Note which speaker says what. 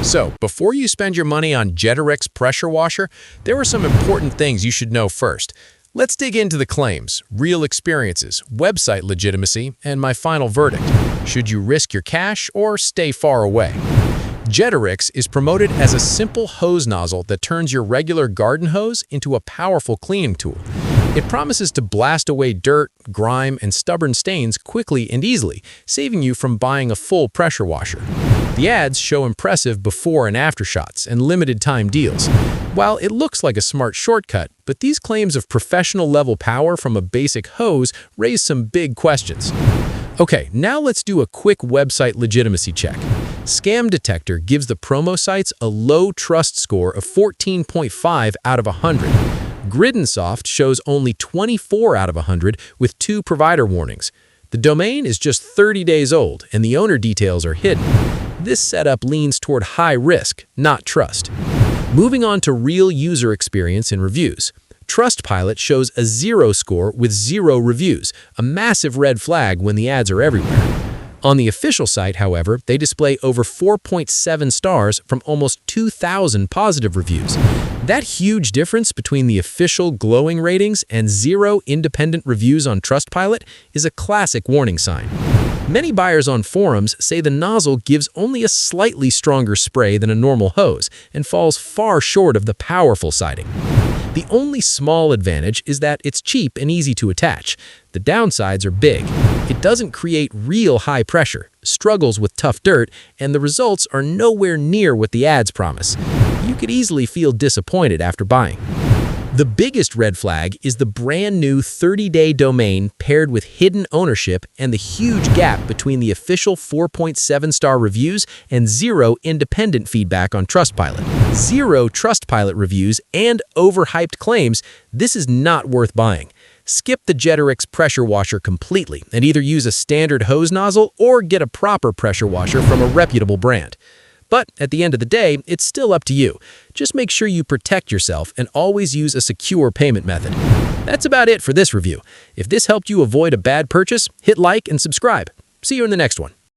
Speaker 1: So, before you spend your money on Jetterix Pressure Washer, there are some important things you should know first. Let's dig into the claims, real experiences, website legitimacy, and my final verdict. Should you risk your cash or stay far away? Jetterix is promoted as a simple hose nozzle that turns your regular garden hose into a powerful cleaning tool. It promises to blast away dirt, grime, and stubborn stains quickly and easily, saving you from buying a full pressure washer. The ads show impressive before and after shots and limited-time deals. While it looks like a smart shortcut, but these claims of professional-level power from a basic hose raise some big questions. Okay, now let's do a quick website legitimacy check. Scam Detector gives the promo sites a low trust score of 14.5 out of 100. Griddensoft shows only 24 out of 100 with 2 provider warnings. The domain is just 30 days old and the owner details are hidden. This setup leans toward high risk, not trust. Moving on to real user experience and reviews. Trustpilot shows a 0 score with 0 reviews, a massive red flag when the ads are everywhere. On the official site, however, they display over 4.7 stars from almost 2,000 positive reviews. That huge difference between the official glowing ratings and 0 independent reviews on Trustpilot is a classic warning sign. Many buyers on forums say the nozzle gives only a slightly stronger spray than a normal hose and falls far short of the powerful siding. The only small advantage is that it's cheap and easy to attach. The downsides are big. It doesn't create real high pressure, struggles with tough dirt, and the results are nowhere near what the ads promise. You could easily feel disappointed after buying. The biggest red flag is the brand new 30-day domain paired with hidden ownership and the huge gap between the official 4.7-star reviews and 0 independent feedback on Trustpilot. 0 Trustpilot reviews and overhyped claims. This is not worth buying. Skip the Jetterix Pressure Washer completely and either use a standard hose nozzle or get a proper pressure washer from a reputable brand. But at the end of the day, it's still up to you. Just make sure you protect yourself and always use a secure payment method. That's about it for this review. If this helped you avoid a bad purchase, hit like and subscribe. See you in the next one.